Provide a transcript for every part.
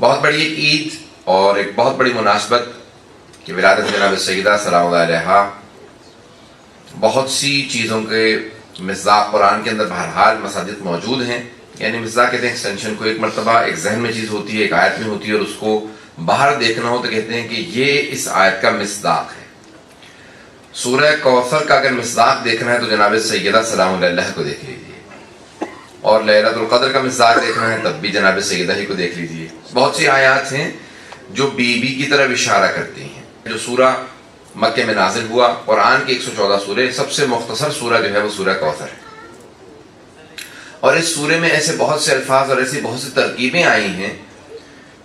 بہت بڑی ایک عید اور ایک بہت بڑی مناسبت کہ ولادت جناب سیدہ سلام اللہ علیہا، بہت سی چیزوں کے مصداق قرآن کے اندر بہرحال مساجد موجود ہیں. یعنی مصداق کہتے ہیں ایکسٹینشن کو. ایک مرتبہ ایک ذہن میں چیز ہوتی ہے، ایک آیت میں ہوتی ہے، اور اس کو باہر دیکھنا ہو تو کہتے ہیں کہ یہ اس آیت کا مصداق ہے. سورہ کوثر کا اگر مصداق دیکھنا ہے تو جناب سیدہ سلام اللہ کو دیکھ لیجیے، اور لیلۃ القدر کا مصداق دیکھنا ہے تب بھی جناب سیدہ ہی کو دیکھ لیجیے. بہت سی آیات ہیں جو بی بی کی طرف اشارہ کرتی ہیں. جو سورہ مکہ میں نازل ہوا، قرآن کے 114 سورے، سب سے مختصر سورہ جو ہے وہ سورہ کوثر ہے. اور اس سورے میں ایسے بہت سے الفاظ اور ایسی بہت سی ترکیبیں آئی ہیں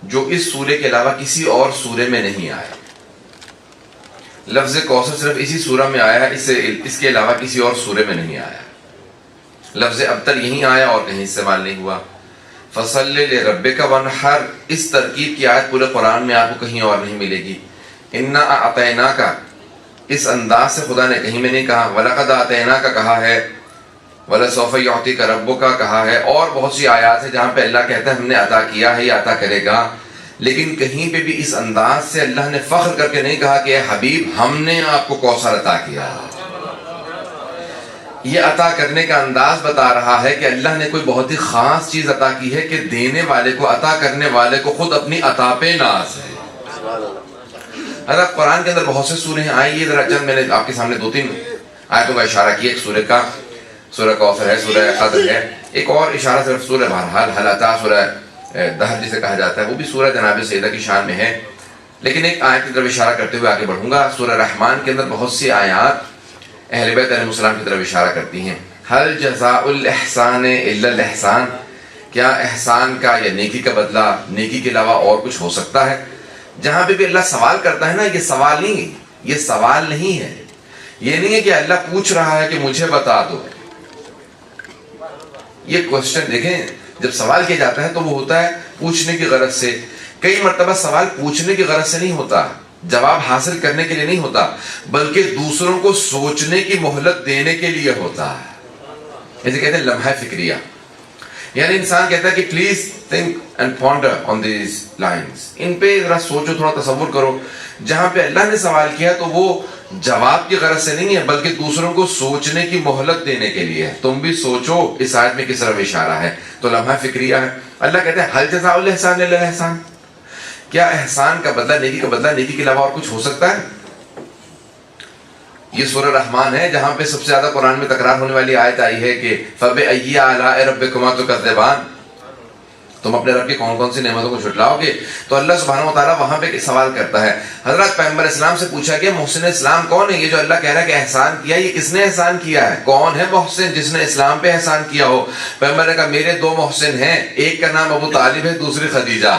جو اس سورے کے علاوہ کسی اور سورے میں نہیں آئے. لفظ کوثر صرف اسی سورہ میں آیا ہے، اس کے علاوہ کسی اور سورے میں نہیں آیا. لفظ ابتر یہیں آیا اور کہیں استعمال نہیں ہوا. فصل لربک وانحر، اس ترکیب کی آیت پورے قرآن میں آپ کو کہیں اور نہیں ملے گی. انا اعطیناک، اس انداز سے خدا نے کہیں میں نہیں کہا. ولقد اعطیناک کہا ہے، ولسوف یعطیک ربک کہا ہے، اور بہت سی آیات ہیں جہاں پہ اللہ کہتا ہے ہم نے عطا کیا ہے یا عطا کرے گا. لیکن کہیں پہ بھی اس انداز سے اللہ نے فخر کر کے نہیں کہا کہ اے حبیب ہم نے آپ کو کوثر عطا کیا. یہ عطا کرنے کا انداز بتا رہا ہے کہ اللہ نے کوئی بہت ہی خاص چیز عطا کی ہے کہ دینے والے کو، عطا کرنے والے کو خود اپنی عطا پہ ناز ہے. حضرت قرآن کے اندر بہت سے سورے ہیں. آئیے ذرا چند میں نے آپ کے سامنے 2-3 آیتوں کا اشارہ کیا. ایک سورہ کا سورہ کوثر ہے، سورہ قدر ہے. ایک اور اشارہ صرف سورہ بہرحال حل اتی، سورہ دہر جسے کہا جاتا ہے، وہ بھی سورہ جناب سیدہ کی شان میں ہے. لیکن ایک آیت کی طرف اشارہ کرتے ہوئے آگے بڑھوں گا. سورہ رحمان کے اندر بہت سی آیات اہل بیت علیہ السلام کی طرف اشارہ کرتی ہیں. هل جزاء الاحسان الا الاحسان، کیا احسان کا یا نیکی کا بدلہ نیکی کے علاوہ اور کچھ ہو سکتا ہے؟ جہاں پہ بھی اللہ سوال کرتا ہے نا، یہ سوال نہیں، یہ سوال نہیں ہے. یہ نہیں ہے کہ اللہ پوچھ رہا ہے کہ مجھے بتا دو. یہ کوشچن دیکھیں، جب سوال کیا جاتا ہے تو وہ ہوتا ہے پوچھنے کی غرض سے. کئی مرتبہ سوال پوچھنے کی غرض سے نہیں ہوتا، جواب حاصل کرنے کے لیے نہیں ہوتا، بلکہ دوسروں کو سوچنے کی مہلت دینے کے لیے ہوتا ہے. اسے کہتے ہیں لمحہ فکریہ. یعنی انسان کہتا ہے کہ please think and ponder on these lines, ان پہ ذرا سوچو، تھوڑا تصور کرو. جہاں پہ اللہ نے سوال کیا تو وہ جواب کی غرض سے نہیں ہے، بلکہ دوسروں کو سوچنے کی مہلت دینے کے لیے ہے. تم بھی سوچو اس آیت میں کس طرف اشارہ ہے. تو لمحہ فکریہ ہے. اللہ کہتے ہیں هل جزاء الاحسان الا الاحسان، کیا احسان کا بدلہ نیکی کا بدلہ نیکی کے علاوہ اور کچھ ہو سکتا ہے؟ یہ سورہ رحمان ہے جہاں پہ سب سے زیادہ قرآن میں تکرار ہونے والی آیت آئی ہے کہ فَبِأَيِّ آلَاءِ رَبِّكُمَا تُكَذِّبَانِ، تم اپنے رب کی کون کون سی نعمتوں کو جھٹلاؤ گے. تو اللہ سبحانہ وتعالیٰ وہاں پہ سوال کرتا ہے. حضرت پیغمبر اسلام سے پوچھا گیا محسن اسلام کون ہے؟ یہ جو اللہ کہہ رہا ہے کہ احسان کیا، یہ کس نے احسان کیا ہے؟ کون ہے محسن جس نے اسلام پہ احسان کیا ہو؟ پیغمبر نے کہا میرے 2 محسن ہیں، ایک کا نام ابو طالب ہے، دوسری خدیجہ.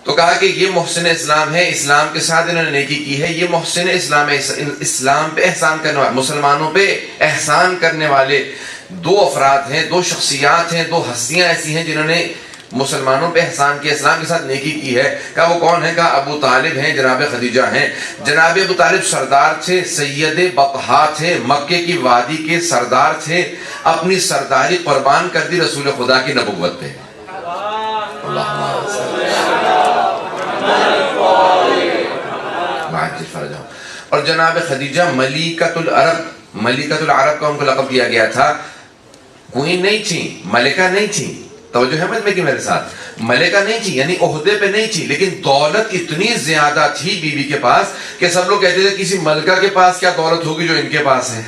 تو کہا کہ یہ محسن اسلام ہے، اسلام کے ساتھ انہوں نے نیکی کی ہے. یہ محسن اسلام ہے، اسلام پہ احسان کرنے والے، مسلمانوں پہ احسان کرنے والے 2 افراد ہیں، 2 شخصیات ہیں، 2 ہستیاں ایسی ہیں جنہوں نے مسلمانوں پہ احسان کیا، اسلام کے ساتھ نیکی کی ہے. کہا وہ کون ہے؟ کہا ابو طالب ہیں، جناب خدیجہ ہیں. جناب ابو طالب سردار تھے، سید بطحا تھے، مکے کی وادی کے سردار تھے. اپنی سرداری قربان کر دی رسول خدا کی نبوت پہ. اور جناب خدیجہ ملیکۃ العرب، ملیکۃ العرب کا ان کو لقب دیا گیا تھا. کوئین نہیں تھی، ملکہ نہیں تھی. توجہ ہے مجھ میں کہ میرے ساتھ، ملکہ نہیں تھی یعنی عہدے پہ نہیں تھی، لیکن دولت اتنی زیادہ تھی بی بی کے پاس کہ سب لوگ کہتے تھے کسی ملکہ کے پاس کیا دولت ہوگی جو ان کے پاس ہے.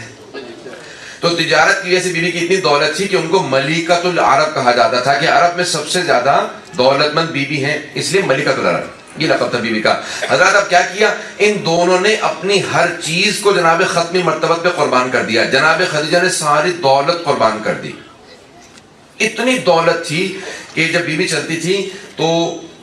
تو تجارت کی وجہ سے بی بی کی اتنی دولت تھی کہ ان کو ملیکۃ العرب کہا جاتا تھا کہ عرب میں سب سے زیادہ دولت مند بی بی ہیں، اس لیے ملیکۃ العرب یہ لقب تھا بی بی کا. حضرات اب کیا کیا، ان دونوں نے اپنی ہر چیز کو جناب ختمی مرتبت پہ قربان کر دیا. جناب خدیجہ نے ساری دولت قربان کر دی. اتنی دولت تھی کہ جب بی بی چلتی تھی تو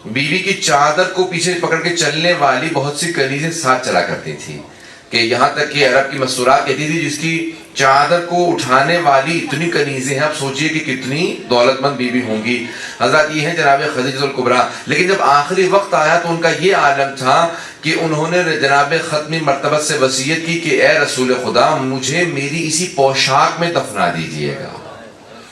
بی بی کی چادر کو پیچھے پکڑ کے چلنے والی بہت سی کنیزیں ساتھ چلا کرتی تھی، کہ یہاں تک کہ عرب کی مستورات کہتی تھی جس کی چادر کو اٹھانے والی اتنی کنیزیں ہیں. آپ سوچئے کہ کتنی دولت مند بی بی ہوں گی. حضرات یہ ہیں جناب خدیجہ الکبریٰ. لیکن جب آخری وقت آیا تو ان کا یہ عالم تھا کہ انہوں نے جناب ختمی مرتبت سے وصیت کی کہ اے رسول خدا مجھے میری اسی پوشاک میں دفنا دیجئے گا،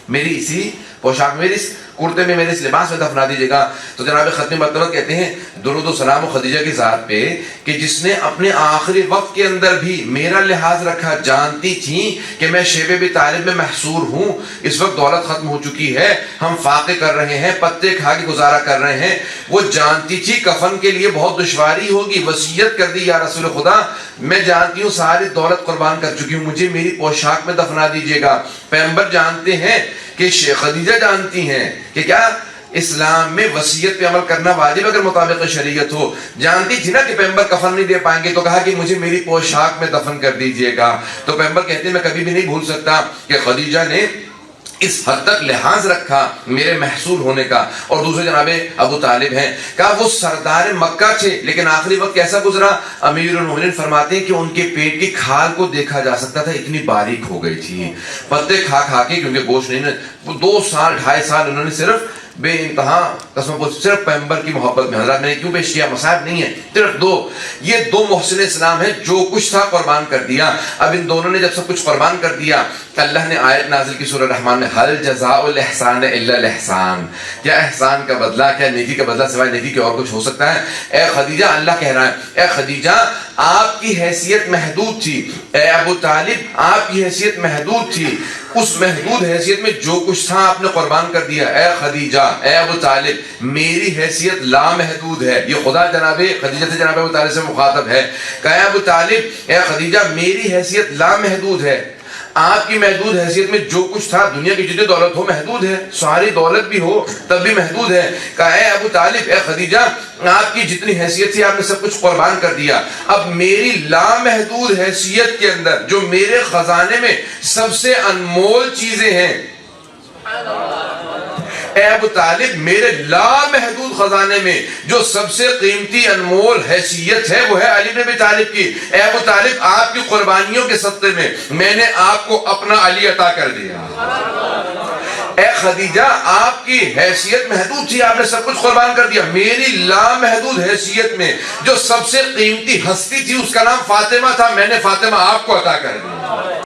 میری اسی پوشاک، میری اس کرتے میں میرے اس لباس میں دفنا دیجیے گا. تو جناب ختم مرتبہ کہتے ہیں درود و سلام و خدیجہ کی ذات پہ کہ جس نے اپنے آخری وقت کے اندر بھی میرا لحاظ رکھا. جانتی تھیں کہ میں شیب ابی طالب میں محصور ہوں, اس وقت دولت ختم ہو چکی ہے, ہم فاقے کر رہے ہیں, پتے کھا کے گزارا کر رہے ہیں. وہ جانتی تھی کفن کے لیے بہت دشواری ہوگی, وصیت کر دی یا رسول خدا میں جانتی ہوں ساری دولت قربان کر چکی ہوں, مجھے میری پوشاک میں دفنا دیجیے گا. پیغمبر جانتے ہیں کہ خدیجہ جانتی ہیں کہ کیا اسلام میں وصیت پہ عمل کرنا واجب اگر مطابق شریعت ہو. جانتی تھی نا کہ پیغمبر کفن نہیں دے پائیں گے, تو کہا کہ مجھے میری پوشاک میں دفن کر دیجیے گا. تو پیغمبر کہتے ہیں میں کبھی بھی نہیں بھول سکتا کہ خدیجہ نے اس حد تک لحاظ رکھا میرے محصول ہونے کا. اور دوسرے جناب ابو طالب ہیں, کہا وہ سردار مکہ تھے لیکن آخری وقت کیسا گزرا. امیر المومنین فرماتے ہیں کہ ان کے پیٹ کی کھال کو دیکھا جا سکتا تھا, اتنی باریک ہو گئی تھی پتے کھا کھا کے, کیونکہ گوشت نہیں. 2 سال 2.5 سال انہوں نے صرف بے انتہا قسم کو صرف پیغمبر کی محبت میں. حضرات میں نے کیوں پیش کیا, مصائب نہیں ہے, صرف 2 یہ 2 محسن اسلام ہیں, جو کچھ تھا قربان کر دیا. اب ان دونوں نے جب سب کچھ قربان کر دیا, اللہ نے آیت نازل کی سورہ رحمان میں, حل جزاء الاحسان الا الاحسان, کیا احسان کا بدلہ, کیا نیکی کا بدلہ سوائے نیکی کے اور کچھ ہو سکتا ہے؟ اے خدیجہ, اللہ کہہ رہا ہے اے خدیجہ آپ کی حیثیت محدود تھی, اے ابو طالب آپ کی حیثیت محدود تھی, اس محدود حیثیت میں جو کچھ تھا آپ نے قربان کر دیا. اے خدیجہ اے ابو طالب میری حیثیت لامحدود ہے. یہ خدا جناب خدیجہ سے جناب ابو طالب سے مخاطب ہے کہ اے ابو طالب اے خدیجہ میری حیثیت لامحدود ہے, آپ کی محدود حیثیت میں جو کچھ تھا, دنیا کی جتنی دولت ہو محدود ہے, ساری دولت بھی ہو تب بھی محدود ہے. کہا اے ابو طالب اے خدیجہ آپ کی جتنی حیثیت تھی آپ نے سب کچھ قربان کر دیا. اب میری لامحدود حیثیت کے اندر جو میرے خزانے میں سب سے انمول چیزیں ہیں, اے ابو طالب میرے لامحدود خزانے میں جو سب سے قیمتی انمول حیثیت ہے وہ ہے علی بن ابی طالب کی. اے ابو طالب آپ کی قربانیوں کے صدقے میں نے آپ کو اپنا علی عطا کر دیا. اے خدیجہ آپ کی حیثیت محدود تھی, آپ نے سب کچھ قربان کر دیا. میری لامحدود حیثیت میں جو سب سے قیمتی ہستی تھی اس کا نام فاطمہ تھا, میں نے فاطمہ آپ کو عطا کر دیا.